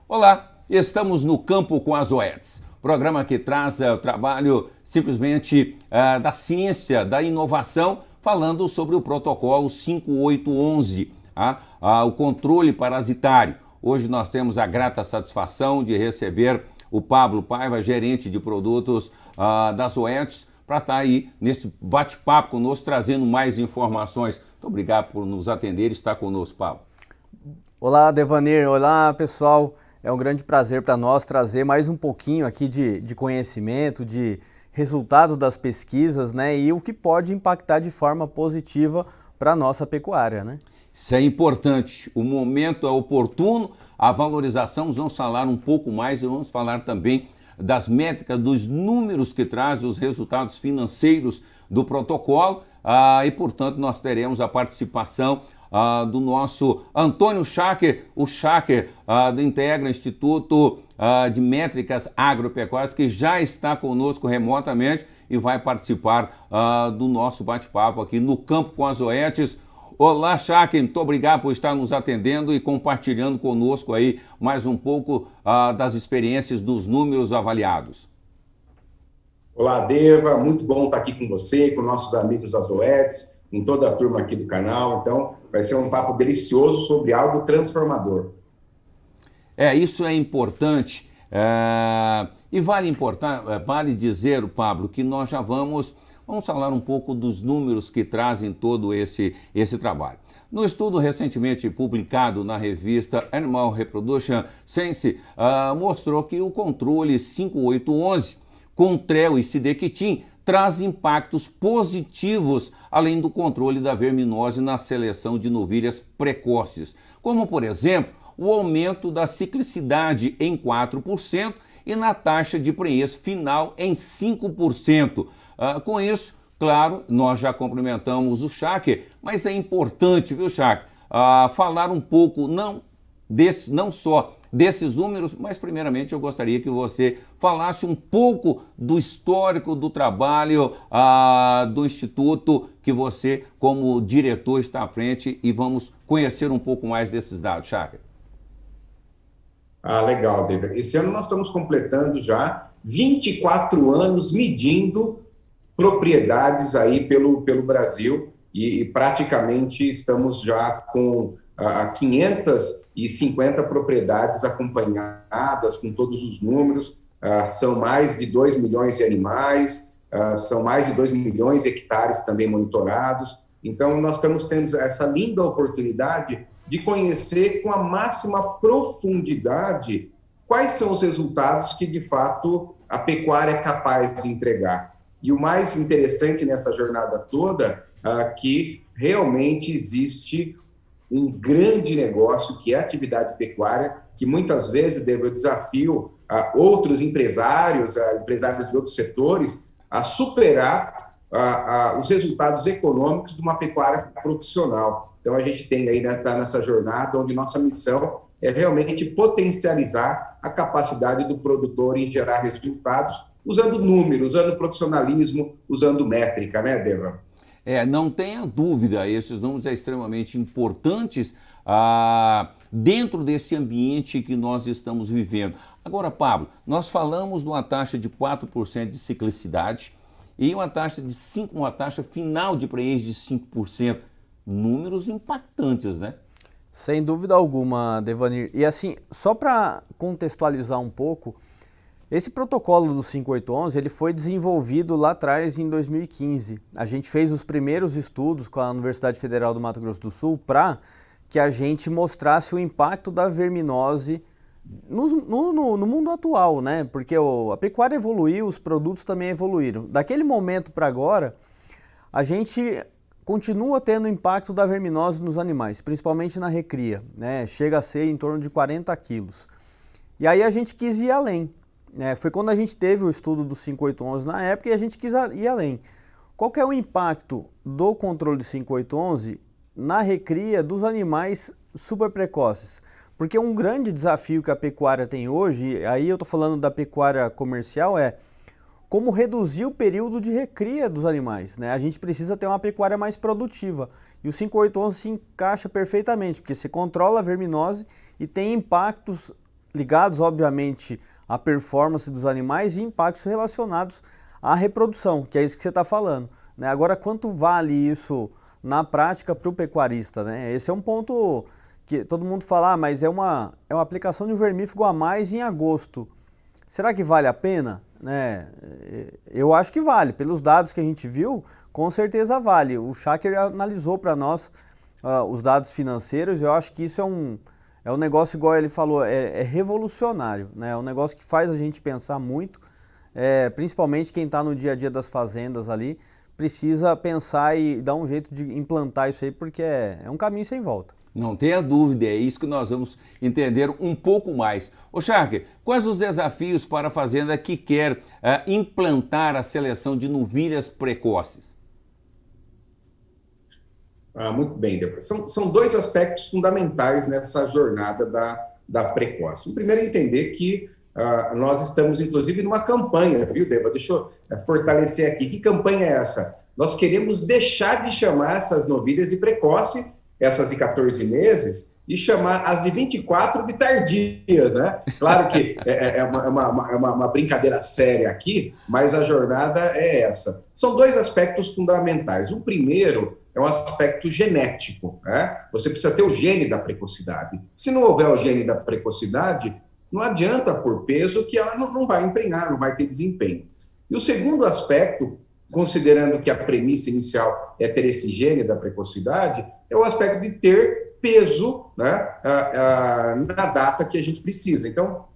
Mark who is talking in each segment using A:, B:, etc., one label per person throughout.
A: Olá, estamos no Campo com as OETs, programa que traz o trabalho simplesmente da ciência, da inovação, falando sobre o protocolo 5811, o controle parasitário. Hoje nós temos a grata satisfação de receber o Pablo Paiva, gerente de produtos das OETs, para estar aí nesse bate-papo conosco, trazendo mais informações. Muito obrigado por nos atender e estar conosco, Pablo.
B: Olá, Devanir. Olá, pessoal. É um grande prazer para nós trazer mais um pouquinho aqui de conhecimento, de resultado das pesquisas, né? E o que pode impactar de forma positiva para a nossa pecuária, né?
A: Isso é importante. O momento é oportuno, a valorização, nós vamos falar um pouco mais e vamos falar também das métricas, dos números que traz, os resultados financeiros do protocolo e, portanto, nós teremos a participação do nosso Antônio Schacker, o Schacker do Integra Instituto de Métricas Agropecuárias, que já está conosco remotamente e vai participar do nosso bate-papo aqui no Campo com as OETs. Olá, Schacker, muito obrigado por estar nos atendendo e compartilhando conosco aí mais um pouco das experiências dos números avaliados.
C: Olá, Deva, muito bom estar aqui com você, com nossos amigos das OETs, com toda a turma aqui do canal. Então, vai ser um papo delicioso sobre algo transformador.
A: Isso é importante. E vale dizer, Pablo, que nós já vamos falar um pouco dos números que trazem todo esse trabalho. No estudo recentemente publicado na revista Animal Reproduction Science, mostrou que o controle 5811 com trel e sidequitin traz impactos positivos, além do controle da verminose na seleção de novilhas precoces, como, por exemplo, o aumento da ciclicidade em 4% e na taxa de prenhez final em 5%. Com isso, claro, nós já cumprimentamos o Schacker, mas é importante, viu, Schacker, falar um pouco não só desses números, mas primeiramente eu gostaria que você falasse um pouco do histórico do trabalho do Instituto, que você, como diretor, está à frente, e vamos conhecer um pouco mais desses dados, Schacker.
C: Legal, David. Esse ano nós estamos completando já 24 anos medindo propriedades aí pelo Brasil e praticamente estamos já com 550 propriedades acompanhadas com todos os números, são mais de 2 milhões de animais, são mais de 2 milhões de hectares também monitorados. Então, nós estamos tendo essa linda oportunidade de conhecer com a máxima profundidade quais são os resultados que, de fato, a pecuária é capaz de entregar. E o mais interessante nessa jornada toda é que realmente existe um grande negócio, que é a atividade pecuária, que muitas vezes eu desafio outros empresários, empresários de outros setores, a superar os resultados econômicos de uma pecuária profissional. Então, a gente tem aí, tá nessa jornada, onde nossa missão é realmente potencializar a capacidade do produtor em gerar resultados, usando números, usando profissionalismo, usando métrica, né, Deva?
A: Não tenha dúvida, esses números são extremamente importantes dentro desse ambiente que nós estamos vivendo. Agora, Pablo, nós falamos de uma taxa de 4% de ciclicidade e uma taxa final de prenhez de 5%. Números impactantes, né?
B: Sem dúvida alguma, Devanir. E assim, só para contextualizar um pouco, esse protocolo do 5811, ele foi desenvolvido lá atrás em 2015. A gente fez os primeiros estudos com a Universidade Federal do Mato Grosso do Sul para que a gente mostrasse o impacto da verminose no mundo atual, né? Porque a pecuária evoluiu, os produtos também evoluíram. Daquele momento para agora, a gente continua tendo impacto da verminose nos animais, principalmente na recria, né? Chega a ser em torno de 40 quilos. E aí a gente quis ir além. Foi quando a gente teve o estudo do 5811 na época e a gente quis ir além. Qual que é o impacto do controle 5811 na recria dos animais super precoces? Porque um grande desafio que a pecuária tem hoje, aí eu estou falando da pecuária comercial, é como reduzir o período de recria dos animais, né? A gente precisa ter uma pecuária mais produtiva. E o 5811 se encaixa perfeitamente, porque você controla a verminose e tem impactos ligados, obviamente, à performance dos animais e impactos relacionados à reprodução, que é isso que você está falando, né? Agora, quanto vale isso na prática para o pecuarista, né? Esse é um ponto que todo mundo fala, mas é uma aplicação de um vermífugo a mais em agosto. Será que vale a pena? Né? Eu acho que vale. Pelos dados que a gente viu, com certeza vale. O Schacker analisou para nós os dados financeiros e eu acho que isso é um negócio, igual ele falou, é revolucionário. Né? É um negócio que faz a gente pensar muito, principalmente quem está no dia a dia das fazendas ali, precisa pensar e dar um jeito de implantar isso aí, porque é um caminho sem volta.
A: Não tenha dúvida, é isso que nós vamos entender um pouco mais. Ô Schacker, quais os desafios para a fazenda que quer implantar a seleção de novilhas precoces?
C: Muito bem, Débora. São dois aspectos fundamentais nessa jornada da precoce. O primeiro é entender que nós estamos, inclusive, numa campanha, viu, Débora? Deixa eu fortalecer aqui. Que campanha é essa? Nós queremos deixar de chamar essas novilhas de precoce, essas de 14 meses, e chamar as de 24 de tardias, né? Claro que é uma brincadeira séria aqui, mas a jornada é essa. São dois aspectos fundamentais. O primeiro é um aspecto genético, né? Você precisa ter o gene da precocidade. Se não houver o gene da precocidade, não adianta por peso que ela não vai emprenhar, não vai ter desempenho. E o segundo aspecto, considerando que a premissa inicial é ter esse gene da precocidade, é o aspecto de ter peso, né, na data que a gente precisa. Então,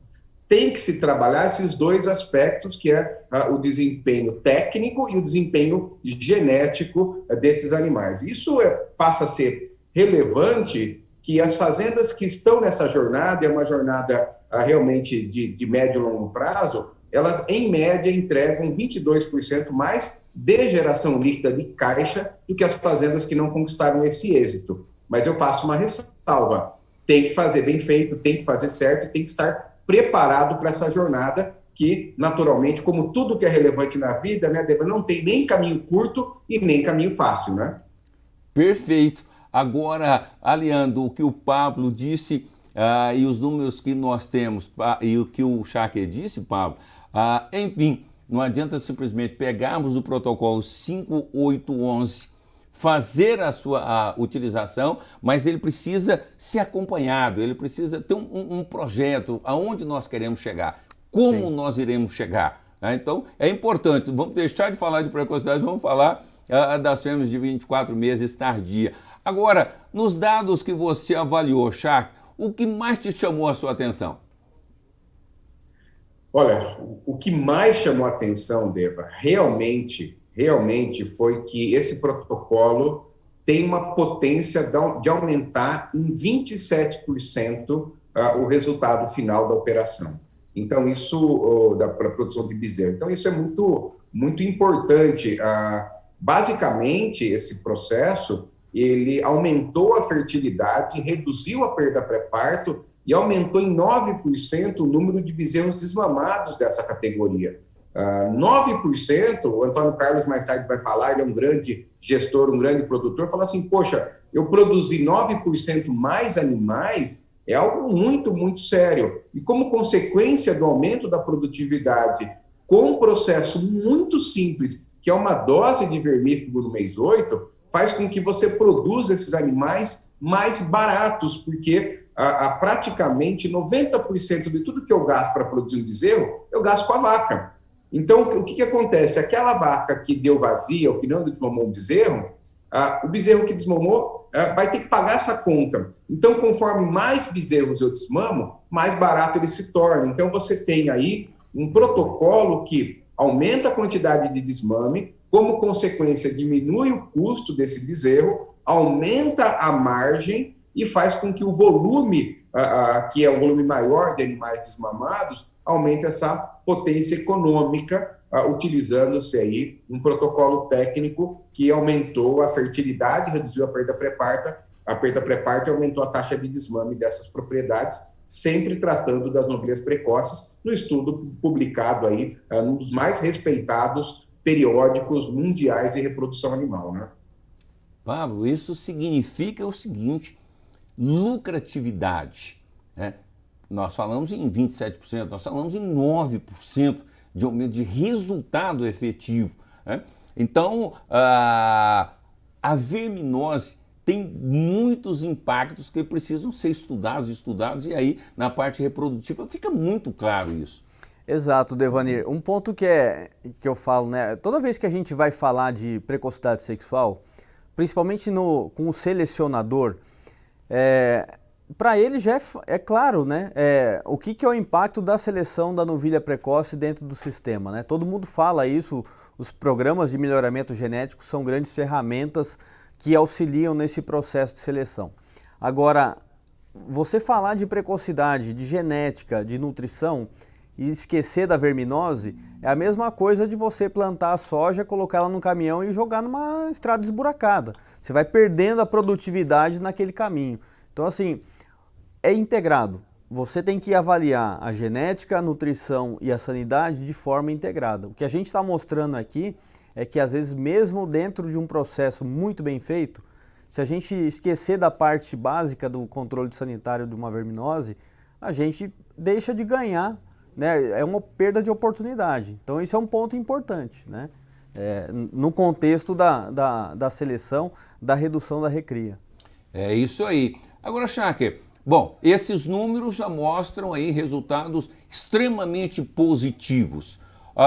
C: tem que se trabalhar esses dois aspectos, que é o desempenho técnico e o desempenho genético desses animais. Isso passa a ser relevante, que as fazendas que estão nessa jornada, é uma jornada realmente de médio e longo prazo, elas, em média, entregam 22% mais de geração líquida de caixa do que as fazendas que não conquistaram esse êxito. Mas eu faço uma ressalva. Tem que fazer bem feito, tem que fazer certo, tem que estar preparado para essa jornada que, naturalmente, como tudo que é relevante na vida, né, Débora, não tem nem caminho curto e nem caminho fácil, né?
A: Perfeito. Agora, aliando o que o Pablo disse e os números que nós temos e o que o Schacker disse, Pablo, enfim, não adianta simplesmente pegarmos o protocolo 5811, fazer a sua utilização, mas ele precisa ser acompanhado, ele precisa ter um projeto, aonde nós queremos chegar, como Sim. nós iremos chegar. Né? Então, é importante, vamos deixar de falar de precocidade, vamos falar das fêmeas de 24 meses tardia. Agora, nos dados que você avaliou, Schacker, o que mais te chamou a sua atenção?
C: Olha, o que mais chamou a atenção, Deva, realmente foi que esse protocolo tem uma potência de aumentar em 27% o resultado final da operação. Então, isso, da produção de bezerro. Então, isso é muito, muito importante. Basicamente, esse processo, ele aumentou a fertilidade, reduziu a perda pré-parto e aumentou em 9% o número de bezerros desmamados dessa categoria. 9%, o Antônio Carlos mais tarde vai falar, ele é um grande gestor, um grande produtor, fala assim, poxa, eu produzi 9% mais animais, é algo muito, muito sério. E como consequência do aumento da produtividade, com um processo muito simples, que é uma dose de vermífugo no mês 8, faz com que você produza esses animais mais baratos, porque praticamente 90% de tudo que eu gasto para produzir um bezerro, eu gasto com a vaca. Então, o que acontece? Aquela vaca que deu vazia, ou que não desmamou o bezerro que desmamou vai ter que pagar essa conta. Então, conforme mais bezerros eu desmamo, mais barato ele se torna. Então, você tem aí um protocolo que aumenta a quantidade de desmame, como consequência, diminui o custo desse bezerro, aumenta a margem e faz com que o volume, que é um volume maior de animais desmamados, aumente essa potência econômica, utilizando-se aí um protocolo técnico que aumentou a fertilidade, reduziu a perda pré-parto e aumentou a taxa de desmame dessas propriedades, sempre tratando das novilhas precoces, no estudo publicado aí, num dos mais respeitados periódicos mundiais de reprodução animal, né?
A: Pablo, isso significa o seguinte: lucratividade, né? Nós falamos em 27%, nós falamos em 9% de aumento de resultado efetivo, né? Então, a verminose tem muitos impactos que precisam ser estudados, e aí na parte reprodutiva fica muito claro isso.
B: Exato, Devanir. Um ponto que eu falo, né? Toda vez que a gente vai falar de precocidade sexual, principalmente com o selecionador, para ele já é claro, né? O que é o impacto da seleção da novilha precoce dentro do sistema, né? Todo mundo fala isso, os programas de melhoramento genético são grandes ferramentas que auxiliam nesse processo de seleção. Agora, você falar de precocidade, de genética, de nutrição e esquecer da verminose é a mesma coisa de você plantar a soja, colocar ela num caminhão e jogar numa estrada esburacada. Você vai perdendo a produtividade naquele caminho. Então, assim, é integrado. Você tem que avaliar a genética, a nutrição e a sanidade de forma integrada. O que a gente está mostrando aqui é que, às vezes, mesmo dentro de um processo muito bem feito, se a gente esquecer da parte básica do controle sanitário de uma verminose, a gente deixa de ganhar, né? É uma perda de oportunidade. Então, isso é um ponto importante, né? No contexto da seleção, da redução da recria.
A: É isso aí. Agora, Schacker, bom, esses números já mostram aí resultados extremamente positivos.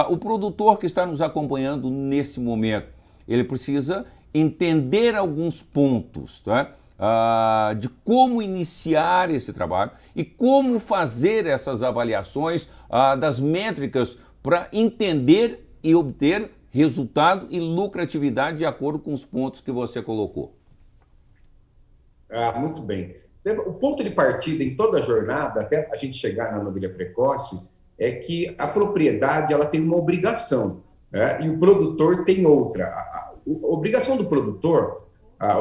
A: O produtor que está nos acompanhando nesse momento, ele precisa entender alguns pontos, tá? De como iniciar esse trabalho e como fazer essas avaliações das métricas para entender e obter resultado e lucratividade de acordo com os pontos que você colocou.
C: Muito bem. O ponto de partida em toda a jornada, até a gente chegar na novilha precoce, é que a propriedade ela tem uma obrigação, né? E o produtor tem outra. A obrigação do produtor,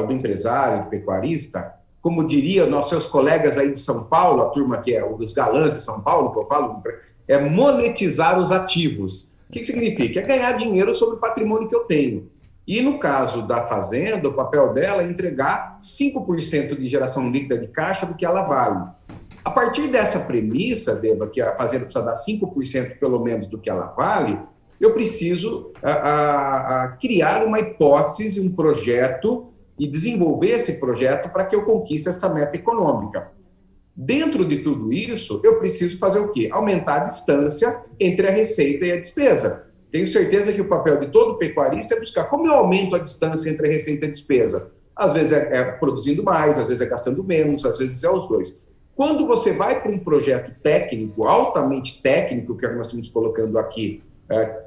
C: do empresário, do pecuarista, como diria nossos colegas aí de São Paulo, a turma que é os galãs de São Paulo, que eu falo, é monetizar os ativos. O que significa? É ganhar dinheiro sobre o patrimônio que eu tenho. E no caso da fazenda, o papel dela é entregar 5% de geração líquida de caixa do que ela vale. A partir dessa premissa, Deva, que a fazenda precisa dar 5% pelo menos do que ela vale, eu preciso criar uma hipótese, um projeto e desenvolver esse projeto para que eu conquiste essa meta econômica. Dentro de tudo isso, eu preciso fazer o quê? Aumentar a distância entre a receita e a despesa. Tenho certeza que o papel de todo pecuarista é buscar como eu aumento a distância entre a receita e a despesa. Às vezes é produzindo mais, às vezes é gastando menos, às vezes é os dois. Quando você vai para um projeto técnico, altamente técnico, que nós estamos colocando aqui,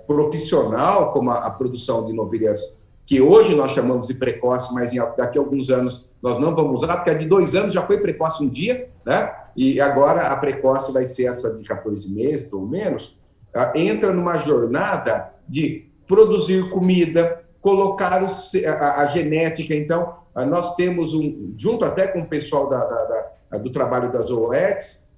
C: profissional, como a produção de novilhas, que hoje nós chamamos de precoce, mas daqui a alguns anos nós não vamos usar, porque a de 2 anos já foi precoce um dia, né? E agora a precoce vai ser essa de 14 meses ou menos, entra numa jornada de produzir comida, colocar a genética. Então, nós temos, junto até com o pessoal do trabalho das OEX,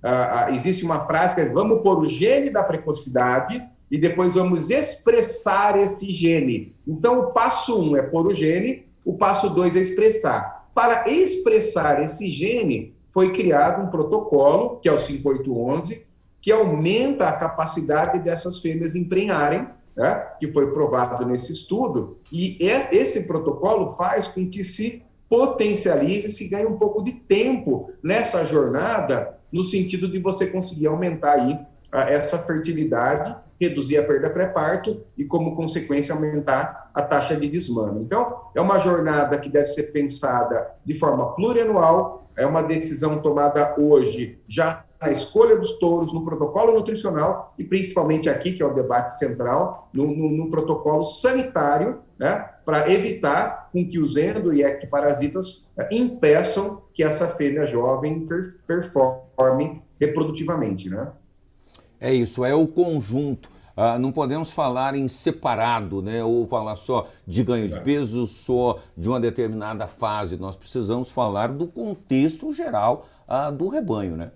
C: existe uma frase que é: vamos pôr o gene da precocidade e depois vamos expressar esse gene. Então, o passo 1 é pôr o gene, o passo 2 é expressar. Para expressar esse gene, foi criado um protocolo, que é o 5811, que aumenta a capacidade dessas fêmeas emprenharem, né, que foi provado nesse estudo, e esse protocolo faz com que se potencialize, se ganhe um pouco de tempo nessa jornada, no sentido de você conseguir aumentar aí essa fertilidade, reduzir a perda pré-parto e, como consequência, aumentar a taxa de desmame. Então, é uma jornada que deve ser pensada de forma plurianual, é uma decisão tomada hoje, já na escolha dos touros, no protocolo nutricional e, principalmente aqui, que é o debate central, no protocolo sanitário, né, para evitar com que os endo- e ectoparasitas impeçam que essa fêmea jovem performe reprodutivamente, né?
A: É isso, é o conjunto. Não podemos falar em separado, né? Ou falar só de ganho de peso, só de uma determinada fase. Nós precisamos falar do contexto geral do rebanho, né?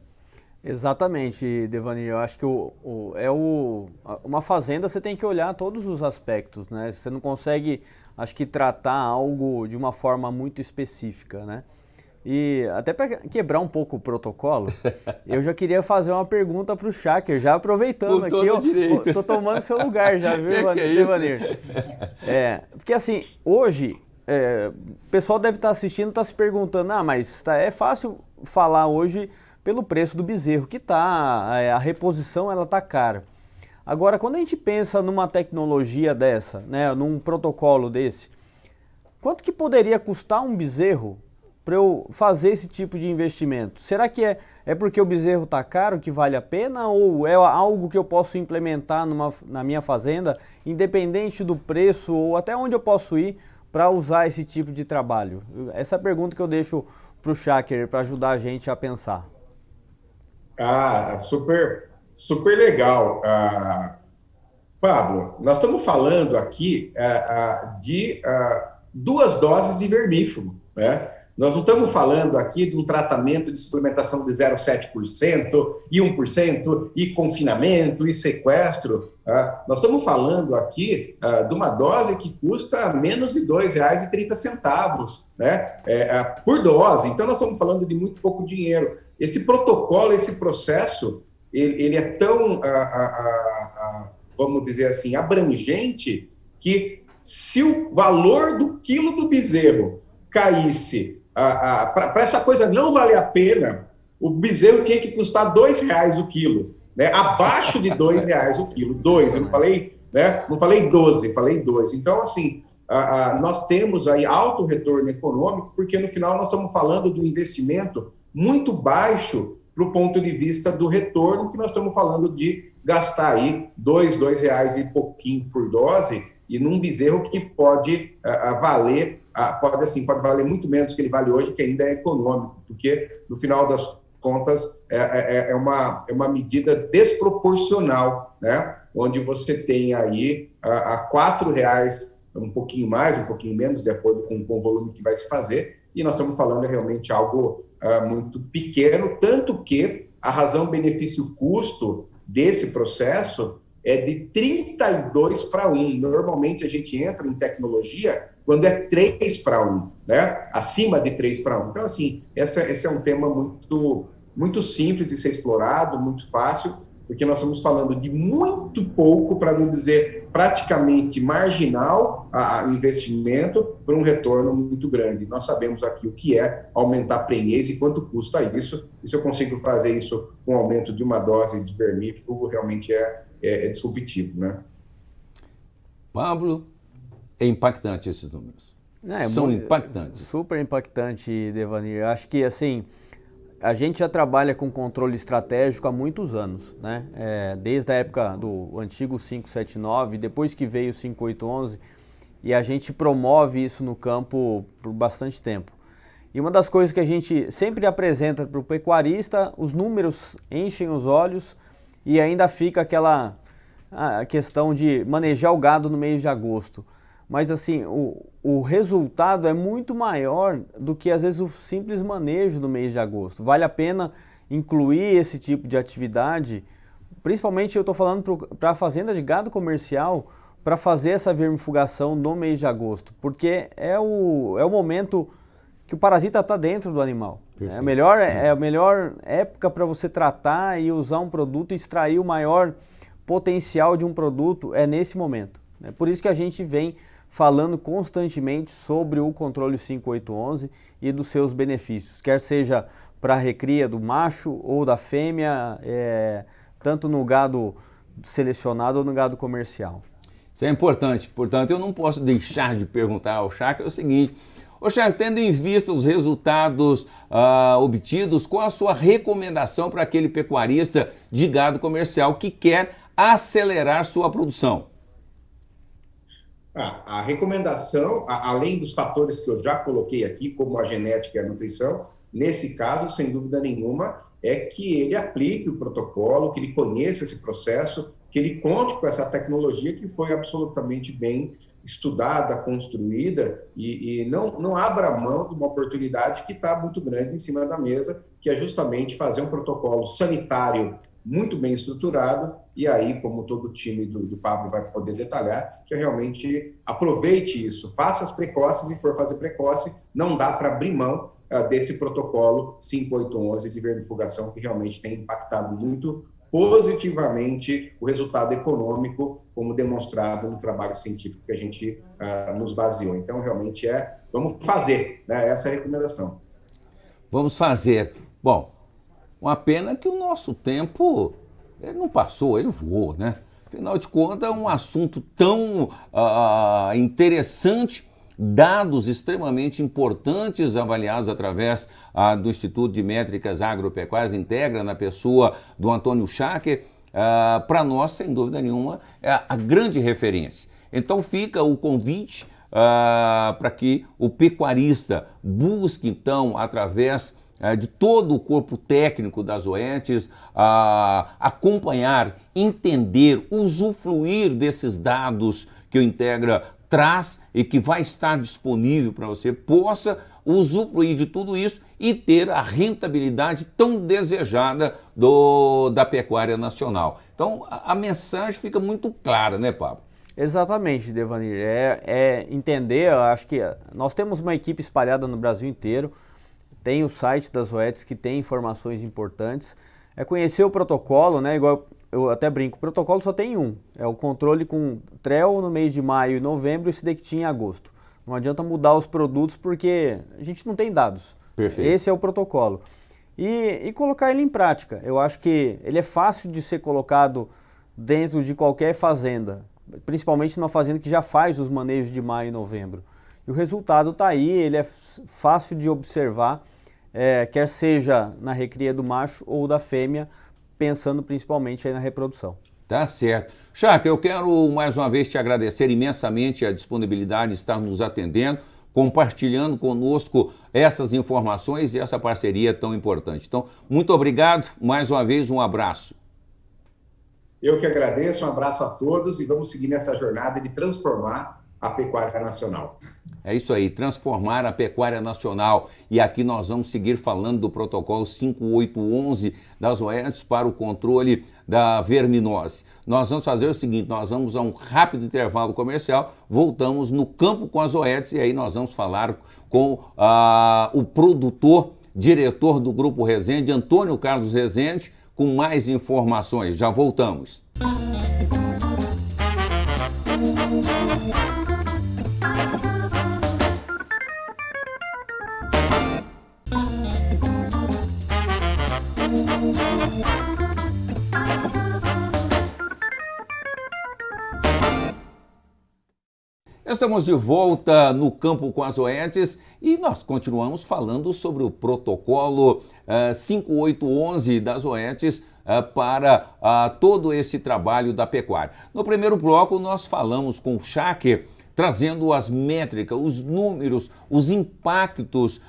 B: Exatamente, Devanir. Eu acho que uma fazenda você tem que olhar todos os aspectos, né? Você não consegue, acho que, tratar algo de uma forma muito específica, né? E até para quebrar um pouco o protocolo, eu já queria fazer uma pergunta para o Schacker, já aproveitando
A: Com
B: aqui,
A: todo direito.
B: tô tomando seu lugar já, viu,
A: Que é
B: Devanir? Porque assim, hoje, o pessoal deve estar assistindo, está se perguntando, mas é fácil falar hoje pelo preço do bezerro que tá, a reposição ela tá cara. Agora, quando a gente pensa numa tecnologia dessa, né, num protocolo desse, quanto que poderia custar um bezerro para eu fazer esse tipo de investimento? Será que é porque o bezerro está caro que vale a pena ou é algo que eu posso implementar na minha fazenda, independente do preço ou até onde eu posso ir para usar esse tipo de trabalho? Essa é a pergunta que eu deixo para o Schacker para ajudar a gente a pensar.
C: Super, super legal. Pablo, nós estamos falando aqui de 2 doses de vermífugo, né? Nós não estamos falando aqui de um tratamento de suplementação de 0,7% e 1% e confinamento e sequestro. Nós estamos falando aqui de uma dose que custa menos de R$ 2,30, né? Por dose. Então, nós estamos falando de muito pouco dinheiro. Esse protocolo, esse processo, ele é tão, vamos dizer assim, abrangente, que se o valor do quilo do bezerro caísse, para essa coisa não valer a pena, o bezerro tinha que custar R$ 2,00 o quilo, né? Abaixo de R$ 2,00 o quilo, 2, eu não falei, né? Não falei 12, falei 2. Então, assim, nós temos aí alto retorno econômico, porque no final nós estamos falando de um investimento muito baixo para o ponto de vista do retorno, que nós estamos falando de gastar aí R$ 2,00 e pouquinho por dose, e num bezerro que pode valer, pode valer muito menos que ele vale hoje, que ainda é econômico, porque no final das contas é uma medida desproporcional, né? Onde você tem aí a R$ 4,00, um pouquinho mais, um pouquinho menos, de acordo com o volume que vai se fazer, e nós estamos falando realmente algo muito pequeno, tanto que a razão benefício-custo desse processo é de 32:1. Normalmente a gente entra em tecnologia quando é 3:1, né? Acima de 3:1. Então, assim, esse é um tema muito, muito simples de ser explorado, muito fácil, porque nós estamos falando de muito pouco, para não dizer praticamente marginal, o investimento para um retorno muito grande. Nós sabemos aqui o que é aumentar a prenhez e quanto custa isso. E se eu consigo fazer isso com o aumento de uma dose de vermífugo, realmente é disruptivo, né?
A: Pablo, é impactante esses números. São impactantes.
B: Super impactante, Devanir. Eu acho que, assim, a gente já trabalha com controle estratégico há muitos anos, né? Desde a época do antigo 579, depois que veio o 5811, e a gente promove isso no campo por bastante tempo. E uma das coisas que a gente sempre apresenta para o pecuarista, os números enchem os olhos e ainda fica aquela questão de manejar o gado no mês de agosto. Mas assim, o resultado é muito maior do que às vezes o simples manejo no mês de agosto. Vale a pena incluir esse tipo de atividade, principalmente eu estou falando para a fazenda de gado comercial, para fazer essa vermifugação no mês de agosto, porque é o momento que o parasita está dentro do animal. É a melhor época para você tratar e usar um produto e extrair o maior potencial de um produto é nesse momento. É por isso que a gente vem falando constantemente sobre o controle 5811 e dos seus benefícios, quer seja para a recria do macho ou da fêmea, tanto no gado selecionado ou no gado comercial.
A: Isso é importante, portanto eu não posso deixar de perguntar ao Schacker o seguinte: ô Schacker, tendo em vista os resultados obtidos, qual a sua recomendação para aquele pecuarista de gado comercial que quer acelerar sua produção?
C: A recomendação, além dos fatores que eu já coloquei aqui, como a genética e a nutrição, nesse caso, sem dúvida nenhuma, é que ele aplique o protocolo, que ele conheça esse processo, que ele conte com essa tecnologia que foi absolutamente bem estudada, construída, e não abra mão de uma oportunidade que está muito grande em cima da mesa, que é justamente fazer um protocolo sanitário muito bem estruturado, e aí, como todo o time do Pablo vai poder detalhar, que realmente aproveite isso, faça as precoces, e for fazer precoce, não dá para abrir mão desse protocolo 5811 de vermifugação, que realmente tem impactado muito positivamente o resultado econômico, como demonstrado no trabalho científico que a gente nos baseou. Então, realmente vamos fazer, né? Essa é a recomendação.
A: Vamos fazer. Bom, uma pena que o nosso tempo ele não passou, ele voou, né? Afinal de contas, é um assunto tão interessante, dados extremamente importantes avaliados através do Instituto de Métricas Agropecuárias Integra, na pessoa do Antônio Schacker, para nós, sem dúvida nenhuma, é a grande referência. Então fica o convite para que o pecuarista busque, então, através de todo o corpo técnico das OETs, acompanhar, entender, usufruir desses dados que o Integra traz e que vai estar disponível para você, possa usufruir de tudo isso e ter a rentabilidade tão desejada da pecuária nacional. Então, a mensagem fica muito clara, né, Pablo?
B: Exatamente, Devanir. É entender, eu acho que nós temos uma equipe espalhada no Brasil inteiro, tem o site das OETs que tem informações importantes, é conhecer o protocolo, né, igual eu até brinco, o protocolo só tem um, é o controle com TREL no mês de maio e novembro e SIDECTIN em agosto. Não adianta mudar os produtos porque a gente não tem dados.
A: Perfeito.
B: Esse é o protocolo. E colocar ele em prática. Eu acho que ele é fácil de ser colocado dentro de qualquer fazenda, principalmente numa fazenda que já faz os manejos de maio e novembro. E o resultado está aí, ele é fácil de observar, quer seja na recria do macho ou da fêmea, pensando principalmente aí na reprodução.
A: Tá certo. Schacker, eu quero mais uma vez te agradecer imensamente a disponibilidade de estar nos atendendo, compartilhando conosco essas informações e essa parceria tão importante. Então, muito obrigado, mais uma vez um abraço.
C: Eu que agradeço, um abraço a todos e vamos seguir nessa jornada de transformar a pecuária nacional.
A: É isso aí, transformar a pecuária nacional. E aqui nós vamos seguir falando do protocolo 5811 das OETs para o controle da verminose. Nós vamos fazer o seguinte, nós vamos a um rápido intervalo comercial, voltamos no campo com as OETs e aí nós vamos falar com o produtor, diretor do Grupo Resende, Antônio Carlos Resende, com mais informações. Já voltamos. Estamos de volta no campo com as OETs e nós continuamos falando sobre o protocolo 5811 das OETs para todo esse trabalho da pecuária. No primeiro bloco nós falamos com o Schacker, trazendo as métricas, os números, os impactos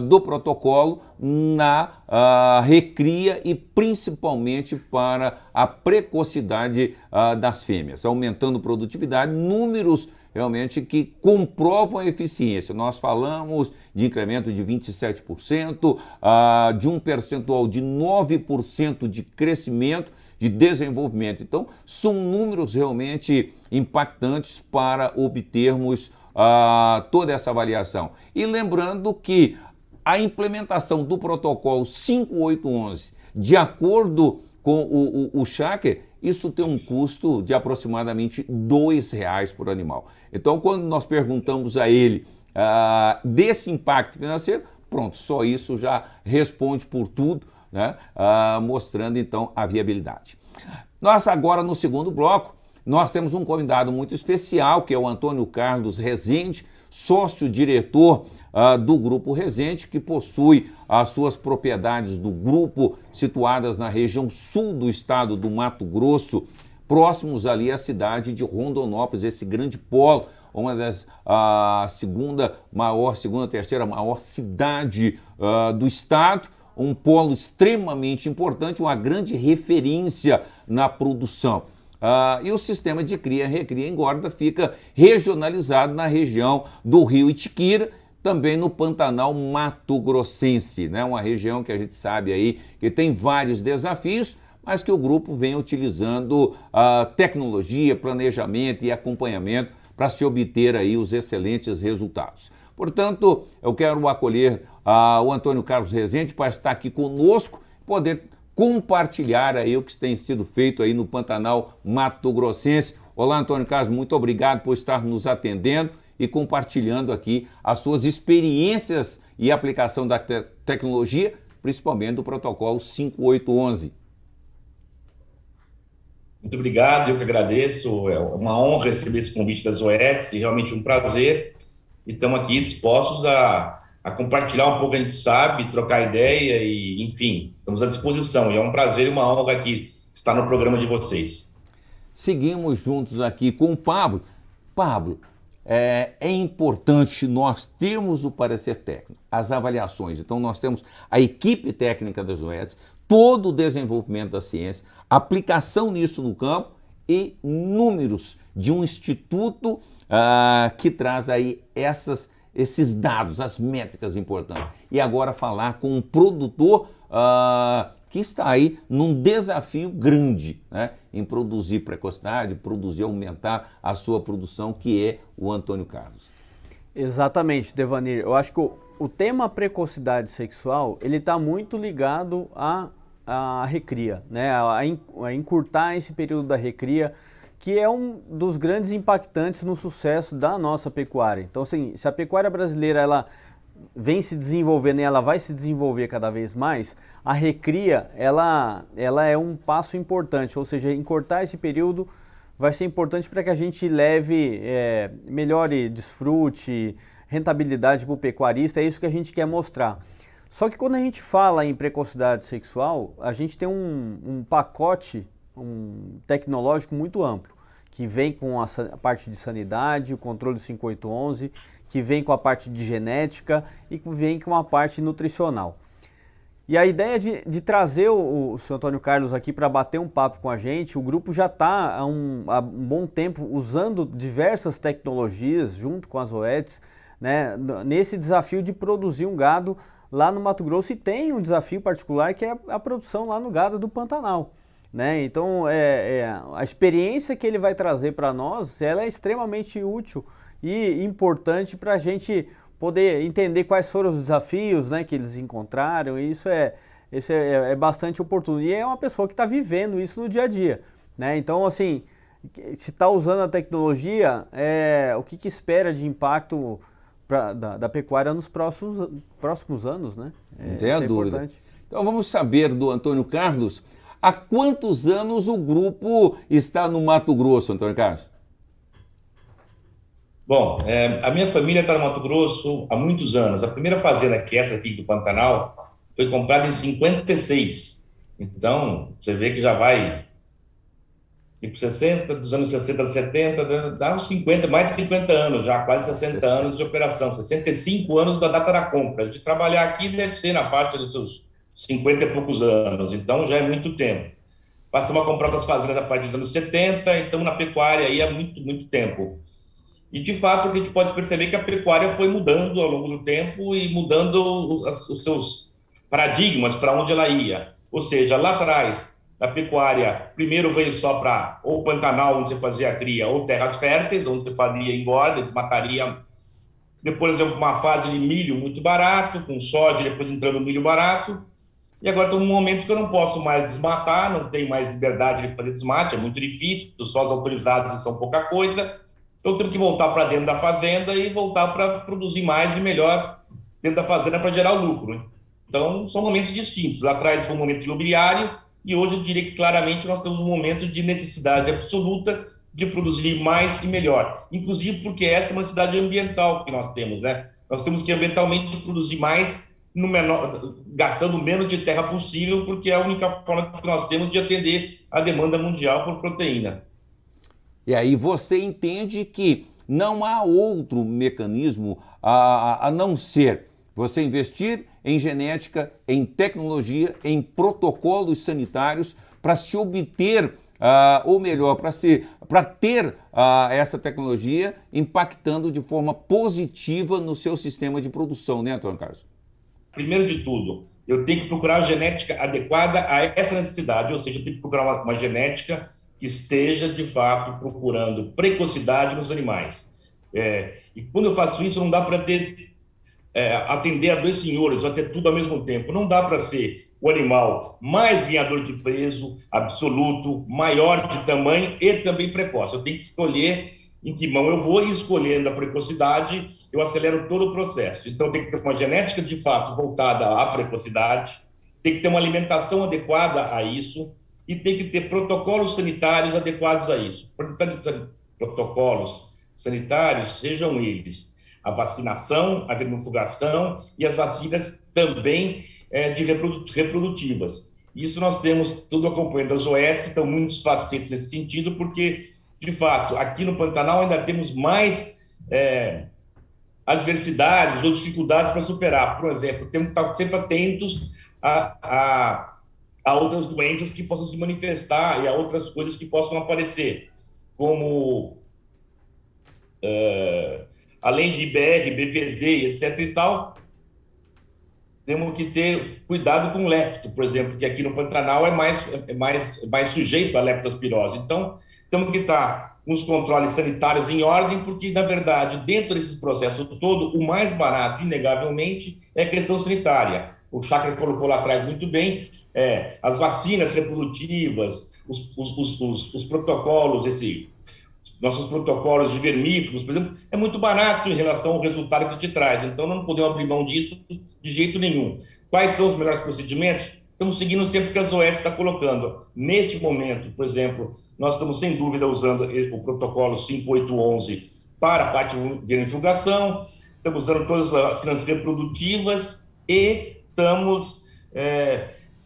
A: do protocolo na recria e principalmente para a precocidade das fêmeas, aumentando produtividade, números realmente que comprovam a eficiência. Nós falamos de incremento de 27%, de um percentual de 9% de crescimento, de desenvolvimento. Então, são números realmente impactantes para obtermos toda essa avaliação. E lembrando que a implementação do protocolo 5811, de acordo com o Schacker, isso tem um custo de aproximadamente R$ 2,00 por animal. Então, quando nós perguntamos a ele desse impacto financeiro, pronto, só isso já responde por tudo, né? Mostrando então a viabilidade. Nós agora no segundo bloco, nós temos um convidado muito especial, que é o Antônio Carlos Resende, sócio-diretor do Grupo Resende, que possui as suas propriedades do grupo situadas na região sul do estado do Mato Grosso, próximos ali à cidade de Rondonópolis, esse grande polo, uma das terceira maior cidade do estado, um polo extremamente importante, uma grande referência na produção. e o sistema de cria, recria, engorda fica regionalizado na região do Rio Itiquira, também no Pantanal Mato-Grossense, né? Uma região que a gente sabe aí que tem vários desafios, mas que o grupo vem utilizando tecnologia, planejamento e acompanhamento para se obter aí os excelentes resultados. Portanto, eu quero acolher o Antônio Carlos Rezende para estar aqui conosco, poder compartilhar aí o que tem sido feito aí no Pantanal Mato-Grossense. Olá, Antônio Carlos, muito obrigado por estar nos atendendo e compartilhando aqui as suas experiências e aplicação da tecnologia, principalmente do protocolo 5811.
D: Muito obrigado, eu que agradeço, é uma honra receber esse convite da Zoetis, realmente um prazer, e estamos aqui dispostos a compartilhar um pouco, a gente sabe, trocar ideia e, enfim, estamos à disposição, e é um prazer e uma honra aqui estar no programa de vocês.
A: Seguimos juntos aqui com o Pablo. Pablo, é importante nós termos o parecer técnico, as avaliações. Então, nós temos a equipe técnica das Zoetis, todo o desenvolvimento da ciência, aplicação nisso no campo e números de um instituto que traz aí esses dados, as métricas importantes. E agora falar com um produtor que está aí num desafio grande, né, em produzir precocidade, produzir, aumentar a sua produção, que é o Antônio Carlos.
B: Exatamente, Devanir. Eu acho que o tema precocidade sexual, ele está muito ligado à recria, né, a encurtar esse período da recria, que é um dos grandes impactantes no sucesso da nossa pecuária. Então, assim, se a pecuária brasileira ela vem se desenvolvendo e ela vai se desenvolver cada vez mais, a recria ela é um passo importante, ou seja, encurtar esse período vai ser importante para que a gente leve, melhore desfrute, rentabilidade para o pecuarista, é isso que a gente quer mostrar. Só que quando a gente fala em precocidade sexual, a gente tem um pacote tecnológico muito amplo, que vem com a parte de sanidade, o controle 5811, que vem com a parte de genética e que vem com a parte nutricional. E a ideia de trazer o senhor Antônio Carlos aqui para bater um papo com a gente, o grupo já está há um bom tempo usando diversas tecnologias junto com as Zoetis, né, nesse desafio de produzir um gado lá no Mato Grosso, e tem um desafio particular que é a produção lá no gado do Pantanal. Né? Então, a experiência que ele vai trazer para nós, ela é extremamente útil e importante para a gente poder entender quais foram os desafios, né, que eles encontraram, e isso é bastante oportuno. E é uma pessoa que está vivendo isso no dia a dia. Né? Então, assim, se está usando a tecnologia, o que espera de impacto da pecuária nos próximos anos, né?
A: Não tem a dúvida. Importante. Então, vamos saber do Antônio Carlos. Há quantos anos o grupo está no Mato Grosso, Antônio Carlos?
D: Bom, a minha família está no Mato Grosso há muitos anos. A primeira fazenda, que é essa aqui do Pantanal, foi comprada em 56. Então, você vê que já vai 60, dos anos 60 a 70, dá uns 50, mais de 50 anos já, quase 60 anos de operação, 65 anos da data da compra. De trabalhar aqui deve ser na parte dos seus 50 e poucos anos, então já é muito tempo. Passamos a comprar outras fazendas a partir dos anos 70, então na pecuária aí há muito, muito tempo. E de fato a gente pode perceber que a pecuária foi mudando ao longo do tempo e mudando os seus paradigmas para onde ela ia. Ou seja, lá atrás, a pecuária primeiro veio só para ou Pantanal, onde você fazia a cria, ou terras férteis, onde você fazia engorda, desmataria. Depois uma fase de milho muito barato, com soja, depois entrando milho barato. E agora estou num momento que eu não posso mais desmatar, não tenho mais liberdade de fazer desmate, é muito difícil, os solos autorizados são pouca coisa. Então temos que voltar para dentro da fazenda e voltar para produzir mais e melhor dentro da fazenda para gerar o lucro. Então são momentos distintos. Lá atrás foi um momento imobiliário e hoje eu diria que claramente nós temos um momento de necessidade absoluta de produzir mais e melhor. Inclusive porque essa é uma necessidade ambiental que nós temos, né? Nós temos que ambientalmente produzir mais gastando menos de terra possível, porque é a única forma que nós temos de atender a demanda mundial por proteína.
A: E aí você entende que não há outro mecanismo a não ser você investir em genética, em tecnologia, em protocolos sanitários para se obter ou melhor, para ter essa tecnologia impactando de forma positiva no seu sistema de produção, né, Antônio Carlos?
D: Primeiro de tudo, eu tenho que procurar a genética adequada a essa necessidade, ou seja, eu tenho que procurar uma genética que esteja, de fato, procurando precocidade nos animais. E quando eu faço isso, não dá para atender a dois senhores, ou até tudo ao mesmo tempo. Não dá para ser o animal mais ganhador de peso, absoluto, maior de tamanho e também precoce. Eu tenho que escolher em que mão eu vou, e escolhendo a precocidade, eu acelero todo o processo. Então, tem que ter uma genética, de fato, voltada à precocidade, tem que ter uma alimentação adequada a isso, e tem que ter protocolos sanitários adequados a isso. Protocolos sanitários, sejam eles a vacinação, a termofugação e as vacinas também reprodutivas. Isso nós temos tudo acompanhando as OETs, estão muito satisfeitos nesse sentido, porque, de fato, aqui no Pantanal ainda temos mais adversidades ou dificuldades para superar. Por exemplo, temos que estar sempre atentos a outras doenças que possam se manifestar e a outras coisas que possam aparecer, como, além de IBR, BPD, etc. e tal, temos que ter cuidado com o lepto, por exemplo, que aqui no Pantanal é mais sujeito à leptospirose. Então, temos que estar com os controles sanitários em ordem, porque, na verdade, dentro desses processos todo, o mais barato, inegavelmente, é a questão sanitária. O Chakra colocou lá atrás muito bem, as vacinas reprodutivas, os protocolos, nossos protocolos de vermífugos, por exemplo, é muito barato em relação ao resultado que te traz. Então, não podemos abrir mão disso de jeito nenhum. Quais são os melhores procedimentos? Estamos seguindo sempre o que a Zoetis está colocando. Neste momento, por exemplo, nós estamos, sem dúvida, usando o protocolo 5811 para a parte de vermifugação, estamos usando todas as vacinas reprodutivas e estamos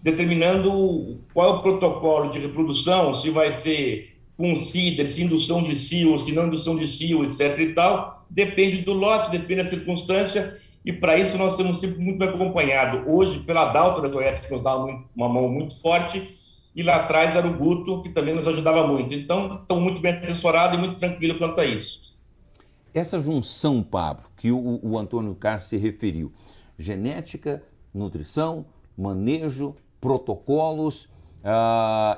D: determinando qual é o protocolo de reprodução, se vai ser com CIDR, se indução de cio, se não indução de cio, etc. e tal. Depende do lote, depende da circunstância, e para isso nós temos sempre muito acompanhado. Hoje, pela Dalton da Zoetis, que nos dá uma mão muito forte, e lá atrás era o Guto, que também nos ajudava muito. Então, estão muito bem assessorados e muito tranquilos quanto a isso.
A: Essa junção, Pablo, que o Antônio Carlos se referiu, genética, nutrição, manejo, protocolos,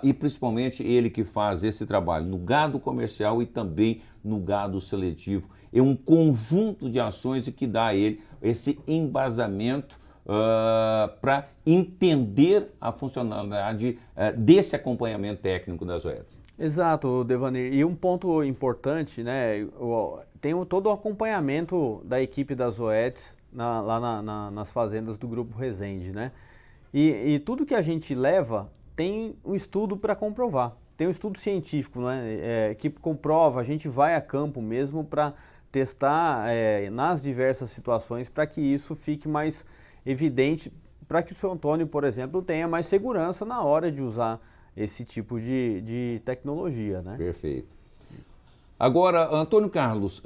A: e principalmente ele que faz esse trabalho no gado comercial e também no gado seletivo. É um conjunto de ações que dá a ele esse embasamento para entender a funcionalidade desse acompanhamento técnico das Zoetis.
B: Exato, Devanir. E um ponto importante, né? Tem todo o acompanhamento da equipe das Zoetis lá nas fazendas do Grupo Resende, né? E tudo que a gente leva tem um estudo para comprovar. Tem um estudo científico, né? Que comprova, a gente vai a campo mesmo para testar nas diversas situações para que isso fique mais evidente, para que o seu Antônio, por exemplo, tenha mais segurança na hora de usar esse tipo de tecnologia, né?
A: Perfeito. Agora, Antônio Carlos,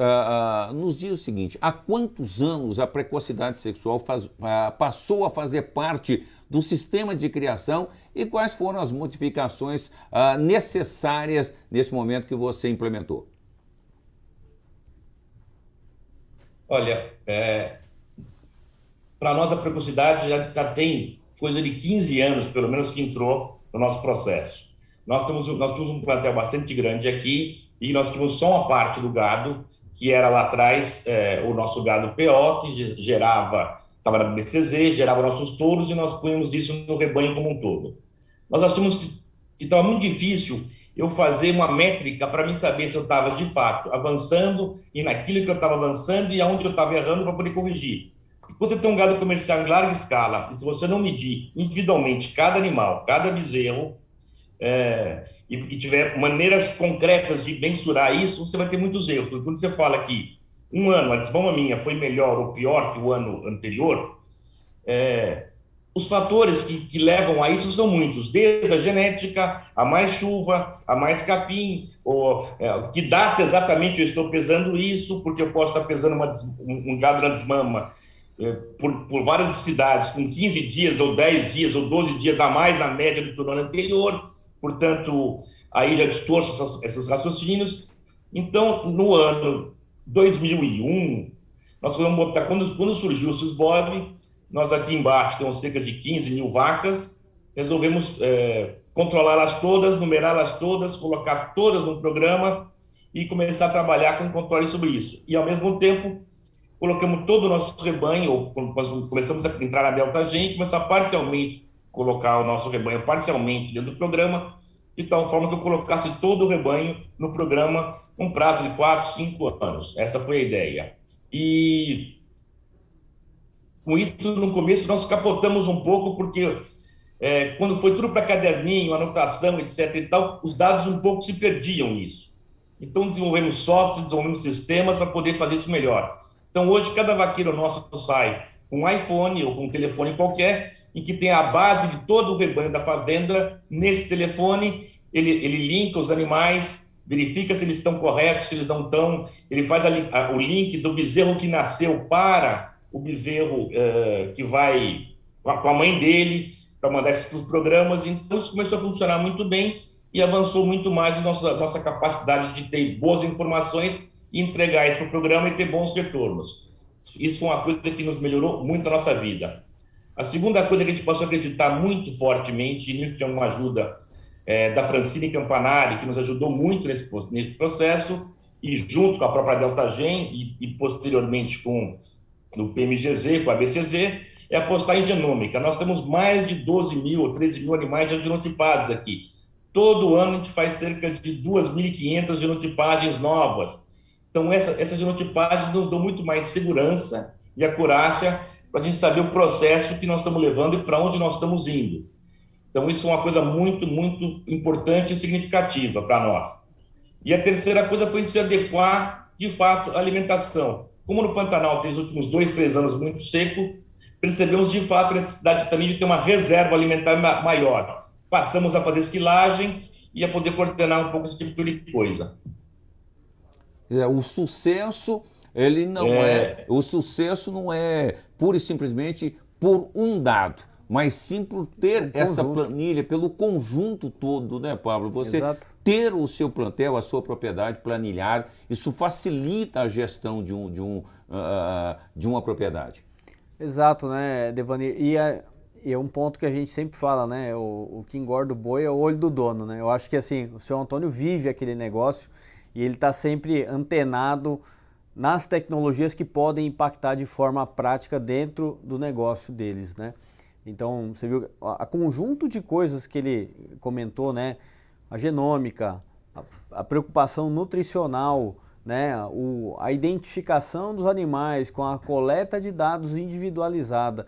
A: nos diz o seguinte, há quantos anos a precocidade sexual passou a fazer parte do sistema de criação e quais foram as modificações necessárias nesse momento que você implementou?
D: Olha, para nós a precocidade já tem coisa de 15 anos, pelo menos, que entrou no nosso processo. Nós temos um plantel bastante grande aqui e nós tínhamos só uma parte do gado, que era lá atrás o nosso gado PO, que estava na BCZ, gerava nossos touros e nós punhamos isso no rebanho como um todo. Nós achamos que estava muito difícil eu fazer uma métrica para mim saber se eu estava, de fato, avançando e naquilo que eu estava avançando e aonde eu estava errando para poder corrigir. Quando você tem um gado comercial em larga escala, e se você não medir individualmente cada animal, cada bezerro, e tiver maneiras concretas de mensurar isso, você vai ter muitos erros. Porque quando você fala que um ano a desmama minha foi melhor ou pior que o ano anterior, os fatores que levam a isso são muitos, desde a genética, a mais chuva, a mais capim, que data exatamente eu estou pesando isso, porque eu posso estar pesando um gado na desmama por várias cidades, com 15 dias, ou 10 dias, ou 12 dias a mais na média do ano anterior. Portanto, aí já distorço esses raciocínios. Então, no ano 2001, nós vamos botar, quando surgiu o Sysbod, nós aqui embaixo temos cerca de 15 mil vacas, resolvemos controlá-las todas, numerá-las todas, colocar todas no programa e começar a trabalhar com controle sobre isso. E, ao mesmo tempo, colocamos todo o nosso rebanho, ou começamos a entrar na Delta Gen e começar a parcialmente colocar o nosso rebanho parcialmente dentro do programa, de tal forma que eu colocasse todo o rebanho no programa com prazo de 4, 5 anos. Essa foi a ideia. E com isso, no começo, nós capotamos um pouco, porque quando foi tudo para caderninho, anotação, etc. e tal, os dados um pouco se perdiam nisso. Então, desenvolvemos softwares, desenvolvemos sistemas para poder fazer isso melhor. Então, hoje, cada vaqueiro nosso sai com um iPhone ou com um telefone qualquer, em que tem a base de todo o rebanho da fazenda. Nesse telefone, ele linka os animais, verifica se eles estão corretos, se eles não estão, ele faz o link do bezerro que nasceu para o bezerro que vai com a mãe dele, para mandar isso para os programas. Então, isso começou a funcionar muito bem e avançou muito mais a nossa capacidade de ter boas informações e entregar isso para o programa e ter bons retornos. Isso foi uma coisa que nos melhorou muito a nossa vida. A segunda coisa que a gente passou a acreditar muito fortemente, e nisso tinha uma ajuda da Francine Campanari, que nos ajudou muito nesse processo, e junto com a própria Delta Gen e posteriormente com o PMGZ, com a BCZ, é apostar em genômica. Nós temos mais de 12 mil ou 13 mil animais já genotipados aqui. Todo ano a gente faz cerca de 2.500 genotipagens novas. Então, essas genotipagens nos dão muito mais segurança e acurácia para a gente saber o processo que nós estamos levando e para onde nós estamos indo. Então, isso é uma coisa muito, muito importante e significativa para nós. E a terceira coisa foi de se adequar, de fato, à alimentação. Como no Pantanal tem os últimos 2, 3 anos muito seco, percebemos, de fato, a necessidade também de ter uma reserva alimentar maior. Passamos a fazer esquilagem e a poder coordenar um pouco esse tipo de coisa.
A: O sucesso, ele não o sucesso não é pura e simplesmente por um dado, mas sim por ter essa planilha, pelo conjunto todo, né, Pablo? Você
B: Exato.
A: ter o seu plantel, a sua propriedade planilhar, isso facilita a gestão de uma propriedade.
B: Exato, né, Devanir? E é um ponto que a gente sempre fala, né? O que engorda o boi é o olho do dono, né? Eu acho que assim, o senhor Antônio vive aquele negócio e ele está sempre antenado nas tecnologias que podem impactar de forma prática dentro do negócio deles, né? Então, você viu a conjunto de coisas que ele comentou, né? A genômica, a preocupação nutricional, né? A identificação dos animais com a coleta de dados individualizada.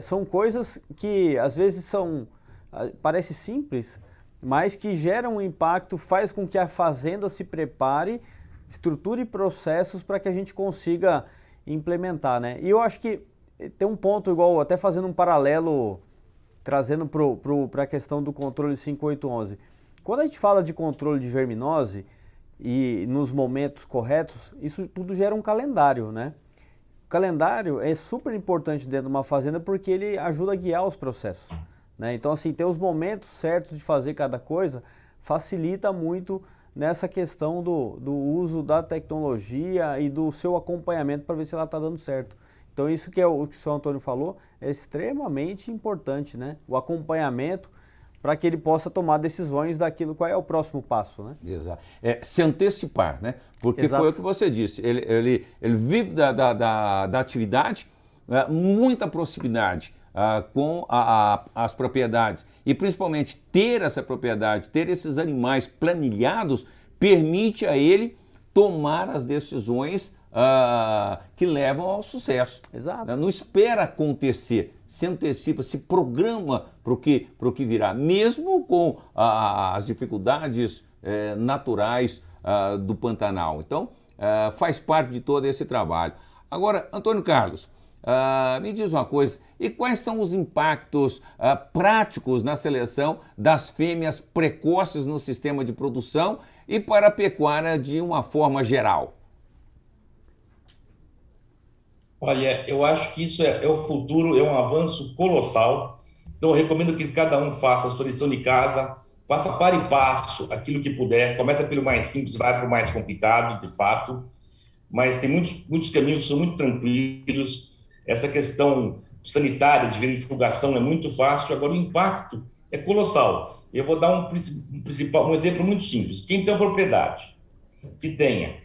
B: São coisas que às vezes parece simples, mas que geram um impacto, faz com que a fazenda se prepare, estruture processos para que a gente consiga implementar, né? E eu acho que tem um ponto igual, até fazendo um paralelo, trazendo para a questão do controle 5811. Quando a gente fala de controle de verminose e nos momentos corretos, isso tudo gera um calendário, né? O calendário é super importante dentro de uma fazenda porque ele ajuda a guiar os processos, né? Então, assim, ter os momentos certos de fazer cada coisa facilita muito nessa questão do uso da tecnologia e do seu acompanhamento para ver se ela está dando certo. Então, isso que é o que o senhor Antônio falou é extremamente importante, né? O acompanhamento para que ele possa tomar decisões daquilo, qual é o próximo passo, né?
A: Exato. Se antecipar, né? Porque
B: Exato.
A: foi o que você disse, ele vive da atividade, muita proximidade com as propriedades e principalmente ter essa propriedade, ter esses animais planilhados, permite a ele tomar as decisões que levam ao sucesso.
B: Exato.
A: Não espera acontecer, se antecipa, se programa para o que virá, mesmo com as dificuldades naturais do Pantanal. Então, faz parte de todo esse trabalho. Agora, Antônio Carlos, me diz uma coisa, e quais são os impactos práticos na seleção das fêmeas precoces no sistema de produção e para a pecuária de uma forma geral?
D: Olha, eu acho que isso é o futuro, é um avanço colossal. Então, eu recomendo que cada um faça a sua lição de casa, faça par e passo aquilo que puder, começa pelo mais simples, vai para o mais complicado, de fato, mas tem muitos caminhos que são muito tranquilos. Essa questão sanitária de verificação é muito fácil, agora o impacto é colossal. Eu vou dar um exemplo muito simples. Quem tem uma propriedade que tenha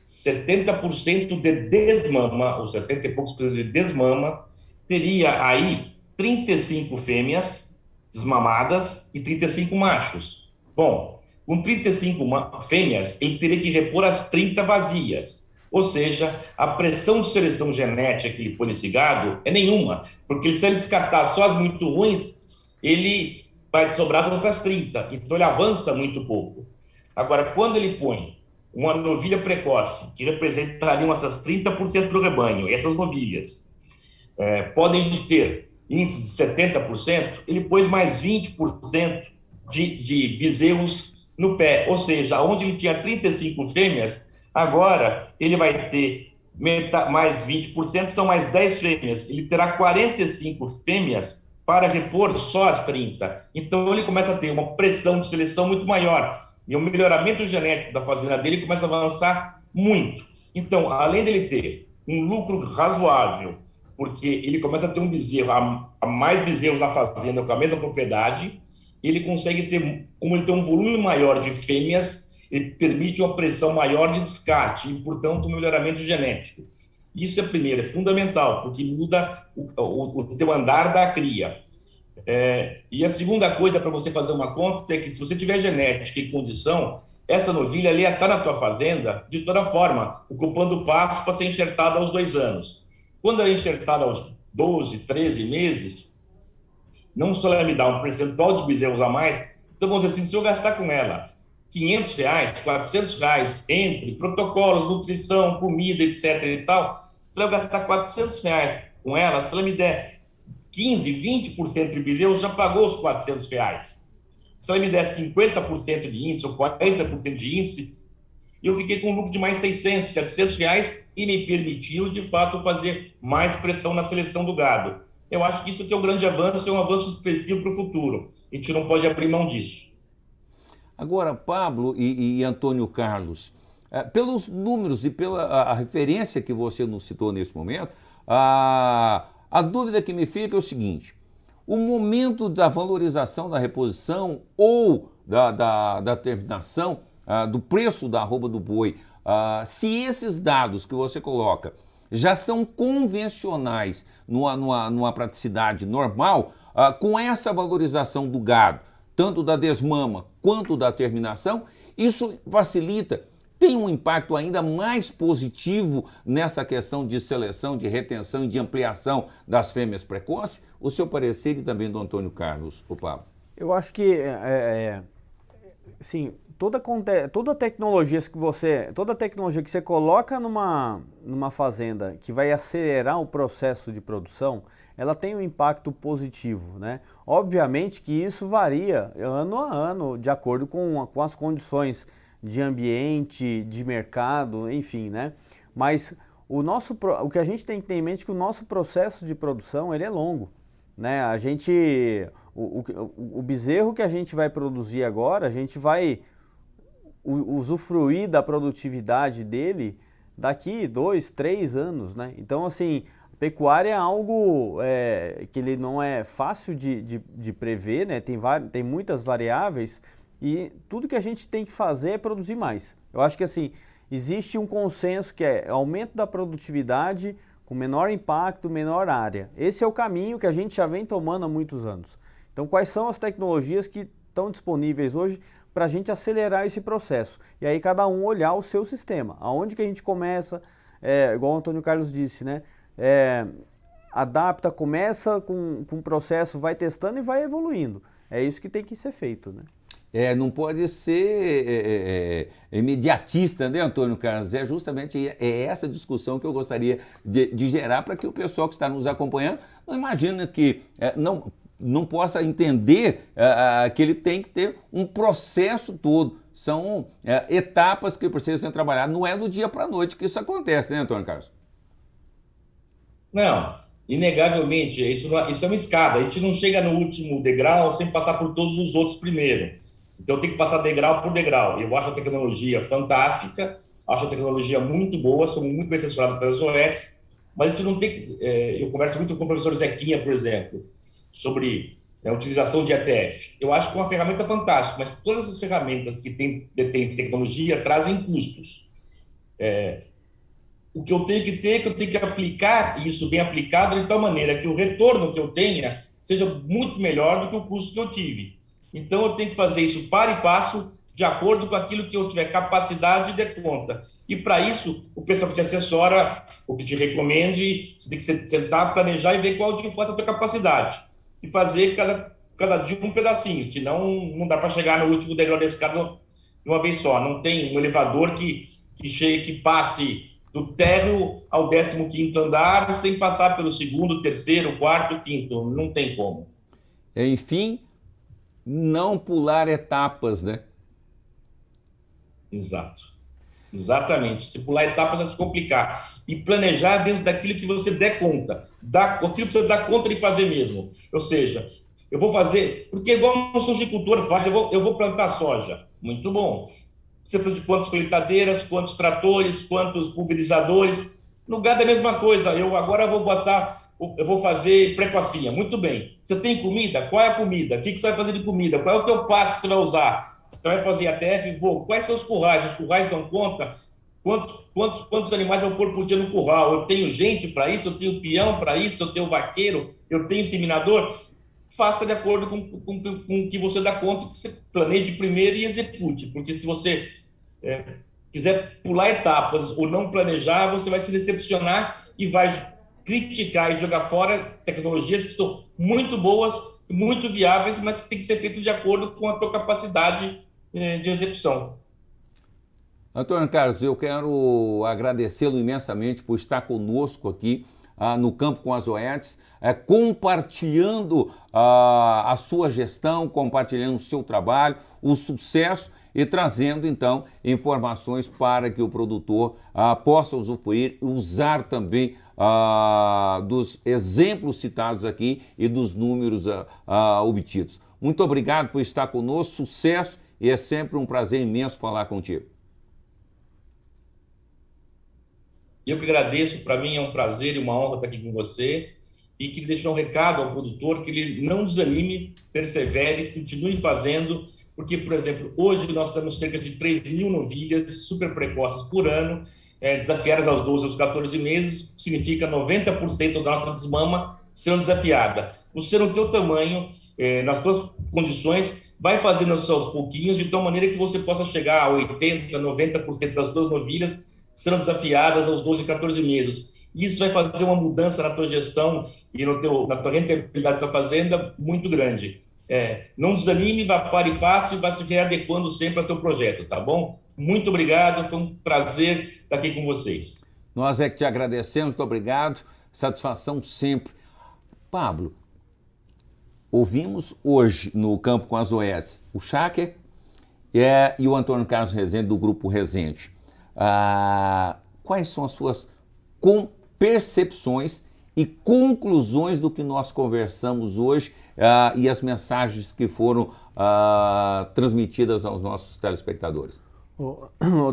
D: 70% de desmama, ou 70 e poucos por cento de desmama, teria aí 35 fêmeas desmamadas e 35 machos. Bom, com 35 fêmeas, ele teria que repor as 30 vazias. Ou seja, a pressão de seleção genética que ele põe nesse gado é nenhuma, porque se ele descartar só as muito ruins, ele vai sobrar as outras 30, então ele avança muito pouco. Agora, quando ele põe uma novilha precoce, que representariam essas 30% do rebanho, essas novilhas podem ter índice de 70%, ele pôs mais 20% de bezerros no pé, ou seja, onde ele tinha 35 fêmeas, agora ele vai ter mais 20%, são mais 10 fêmeas, ele terá 45 fêmeas para repor só as 30. Então ele começa a ter uma pressão de seleção muito maior, e o melhoramento genético da fazenda dele começa a avançar muito. Então, além dele ter um lucro razoável, porque ele começa a ter um bezerro, a mais bezerros na fazenda com a mesma propriedade, ele consegue ter, como ele tem um volume maior de fêmeas, ele permite uma pressão maior de descarte e, portanto, um melhoramento genético. Isso primeiro, é fundamental, porque muda o teu andar da cria. E a segunda coisa para você fazer uma conta é que, se você tiver genética e condição, essa novilha ali está na tua fazenda de toda forma, ocupando o pasto para ser enxertada aos 2 anos. Quando ela é enxertada aos 12, 13 meses, não só ela me dá um percentual de bezerros a mais, então vamos dizer assim, se eu gastar com ela R$500, R$400 entre protocolos, nutrição, comida, etc. e tal, se eu gastar R$400 com ela, se ela me der 15, 20% de bezerros, já pagou os R$400. Se ela me der 50% de índice ou 40% de índice, eu fiquei com um lucro de mais R$600, R$700 e me permitiu, de fato, fazer mais pressão na seleção do gado. Eu acho que isso aqui é um grande avanço, é um avanço expressivo para o futuro. A gente não pode abrir mão disso.
A: Agora, Pablo e Antônio Carlos, pelos números e pela a referência que você nos citou nesse momento, a dúvida que me fica é o seguinte: o momento da valorização da reposição ou da terminação do preço da arroba do boi, se esses dados que você coloca já são convencionais numa praticidade normal, com essa valorização do gado, tanto da desmama quanto da terminação, isso facilita, tem um impacto ainda mais positivo nessa questão de seleção, de retenção e de ampliação das fêmeas precoces? O seu parecer e também do Antônio Carlos, o Pablo.
B: Eu acho que, sim, toda tecnologia que você coloca numa fazenda que vai acelerar o processo de produção, ela tem um impacto positivo, né? Obviamente que isso varia ano a ano, de acordo com as condições de ambiente, de mercado, enfim, né? Mas o que a gente tem que ter em mente é que o nosso processo de produção, ele é longo, né? O bezerro que a gente vai produzir agora, a gente vai usufruir da produtividade dele daqui 2, 3 anos, né? Então, assim, pecuária é algo que ele não é fácil de prever, né? Tem muitas variáveis e tudo que a gente tem que fazer é produzir mais. Eu acho que, assim, existe um consenso que é aumento da produtividade com menor impacto, menor área. Esse é o caminho que a gente já vem tomando há muitos anos. Então, quais são as tecnologias que estão disponíveis hoje para a gente acelerar esse processo? E aí cada um olhar o seu sistema. Aonde que a gente começa, igual o Antônio Carlos disse, né? Adapta, começa com um processo, vai testando e vai evoluindo. É isso que tem que ser feito, né?
A: Não pode ser imediatista, né, Antônio Carlos? É justamente essa discussão que eu gostaria de gerar para que o pessoal que está nos acompanhando não imagine que não possa entender que ele tem que ter um processo todo. São etapas que precisam ser trabalhadas. Não é do dia para a noite que isso acontece, né, Antônio Carlos?
D: Não, inegavelmente, isso é uma escada. A gente não chega no último degrau sem passar por todos os outros primeiro. Então, tem que passar degrau por degrau. Eu acho a tecnologia fantástica, acho a tecnologia muito boa, somos muito bem assessorados pelas OETs, mas a gente não tem... eu converso muito com o professor Zequinha, por exemplo, sobre a utilização de ETF. Eu acho que é uma ferramenta fantástica, mas todas as ferramentas que detêm tecnologia trazem custos. O que eu tenho que ter é que eu tenho que aplicar isso bem aplicado de tal maneira que o retorno que eu tenha seja muito melhor do que o custo que eu tive. Então, eu tenho que fazer isso para e passo, de acordo com aquilo que eu tiver capacidade de dar conta. E, para isso, o pessoal que te assessora, o que te recomende, você tem que sentar, planejar e ver qual de fato é a tua capacidade. E fazer cada dia um pedacinho, senão não dá para chegar no último degrau da escada de uma vez só. Não tem um elevador que passe do térreo ao 15º andar sem passar pelo segundo, terceiro, quarto, quinto. Não tem como.
A: Enfim, não pular etapas, né?
D: Exato. Exatamente. Se pular etapas, vai se complicar. E planejar dentro daquilo que você der conta. Aquilo que você dá conta de fazer mesmo. Ou seja, eu vou fazer... Porque igual um sojicultor faz, eu vou plantar soja. Muito bom. Você precisa de quantas colheitadeiras, quantos tratores, quantos pulverizadores. No gado é a mesma coisa. Eu vou fazer precocinha. Muito bem. Você tem comida? Qual é a comida? O que você vai fazer de comida? Qual é o teu pasto que você vai usar? Você vai fazer ATF? Quais são os currais? Os currais dão conta? Quantos animais eu vou pôr por dia no curral? Eu tenho gente para isso? Eu tenho peão para isso? Eu tenho vaqueiro? Eu tenho inseminador? Faça de acordo com o que você dá conta, que você planeje primeiro e execute. Porque se você quiser pular etapas ou não planejar, você vai se decepcionar e vai criticar e jogar fora tecnologias que são muito boas, muito viáveis, mas que tem que ser feito de acordo com a tua capacidade de execução.
A: Antônio Carlos, eu quero agradecê-lo imensamente por estar conosco aqui no Campo com as OETs, compartilhando a sua gestão, compartilhando o seu trabalho, o sucesso e trazendo, então, informações para que o produtor possa usufruir, usar também dos exemplos citados aqui e dos números obtidos. Muito obrigado por estar conosco, sucesso, e é sempre um prazer imenso falar contigo.
D: Eu que agradeço, para mim é um prazer e uma honra estar aqui com você e que deixar um recado ao produtor que ele não desanime, persevere, continue fazendo, porque, por exemplo, hoje nós temos cerca de 3.000 novilhas super precoces por ano, desafiadas aos 12 aos 14 meses, significa 90% da nossa desmama sendo desafiada. Você no teu tamanho, nas tuas condições, vai fazendo aos pouquinhos, de tal maneira que você possa chegar a 80%, 90% das tuas novilhas sendo desafiadas aos 12, 14 meses. Isso vai fazer uma mudança na tua gestão e na tua rentabilidade da tua fazenda muito grande. Não desanime, vá para e passe e vá se readequando sempre ao teu projeto, tá bom? Muito obrigado, foi um prazer estar aqui com vocês.
A: Nós é que te agradecemos, muito obrigado, satisfação sempre. Pablo, ouvimos hoje no Campo com as OETs o Schacker e o Antônio Carlos Rezende, do Grupo Rezende. Quais são as suas percepções e conclusões do que nós conversamos hoje e as mensagens que foram transmitidas aos nossos telespectadores?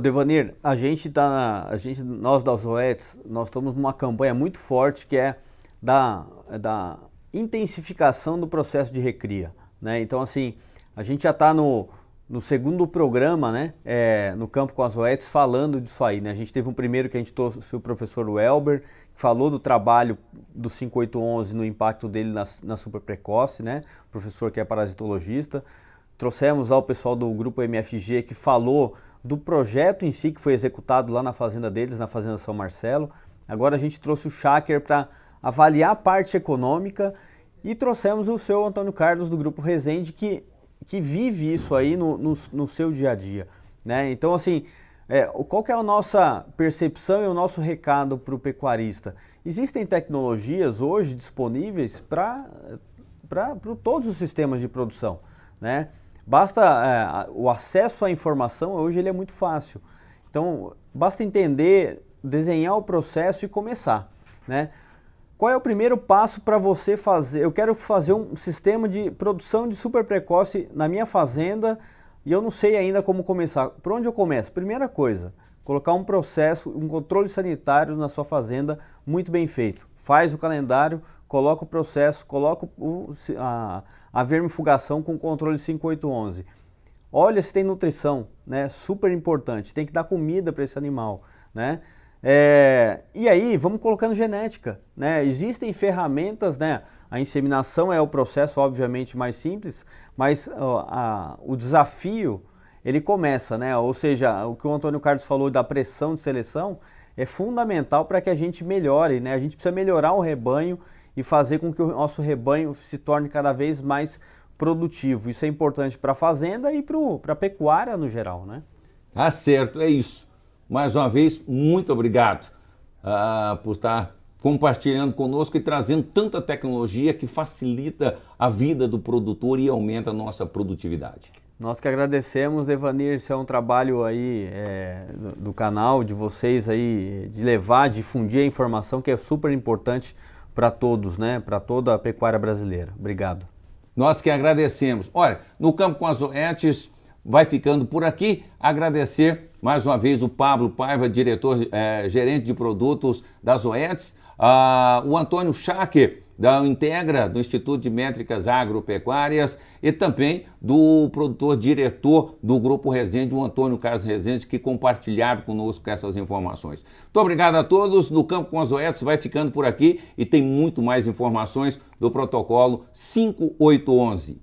B: Devanir, nós das OETs, nós estamos numa campanha muito forte que é da intensificação do processo de recria, né? Então, assim, a gente já está no segundo programa, né, no Campo com as OETs, falando disso aí, né? A gente teve um primeiro que a gente trouxe o professor Welber, que falou do trabalho do 5811 no impacto dele na super precoce, né? O professor que é parasitologista. Trouxemos lá o pessoal do grupo MFG que falou do projeto em si que foi executado lá na fazenda deles, na Fazenda São Marcelo. Agora a gente trouxe o Schacker para avaliar a parte econômica e trouxemos o seu Antônio Carlos do Grupo Rezende que vive isso aí no seu dia a dia, né? Então, assim, qual que é a nossa percepção e o nosso recado para o pecuarista? Existem tecnologias hoje disponíveis para todos os sistemas de produção, né? Basta o acesso à informação, hoje ele é muito fácil. Então, basta entender, desenhar o processo e começar, né? Qual é o primeiro passo para você fazer? Eu quero fazer um sistema de produção de super precoce na minha fazenda, e eu não sei ainda como começar. Por onde eu começo? Primeira coisa, colocar um processo, um controle sanitário na sua fazenda muito bem feito. Faz o calendário, coloca o processo, coloca a vermifugação com controle 5811. Olha se tem nutrição, né? Super importante, tem que dar comida para esse animal, né? E aí, vamos colocando genética, né? Existem ferramentas, né? A inseminação é o processo, obviamente, mais simples, mas o desafio, ele começa, né? Ou seja, o que o Antônio Carlos falou da pressão de seleção é fundamental para que a gente melhore, né? A gente precisa melhorar o rebanho e fazer com que o nosso rebanho se torne cada vez mais produtivo. Isso é importante para a fazenda e para a pecuária no geral, né?
A: Tá certo, é isso. Mais uma vez, muito obrigado por estar compartilhando conosco e trazendo tanta tecnologia que facilita a vida do produtor e aumenta a nossa produtividade.
B: Nós que agradecemos, Devanir, isso é um trabalho aí do canal, de vocês aí, de levar, difundir a informação que é super importante para todos, né? Para toda a pecuária brasileira. Obrigado.
A: Nós que agradecemos. Olha, no Campo com as Zoetis vai ficando por aqui. Agradecer mais uma vez o Pablo Paiva, gerente de produtos da Zoetis, o Antônio Schacker, da Integra, do Instituto de Métricas Agropecuárias, e também do produtor-diretor do Grupo Resende, o Antônio Carlos Resende, que compartilharam conosco essas informações. Muito obrigado a todos. No Campo com as Zoetis vai ficando por aqui e tem muito mais informações do protocolo 5811.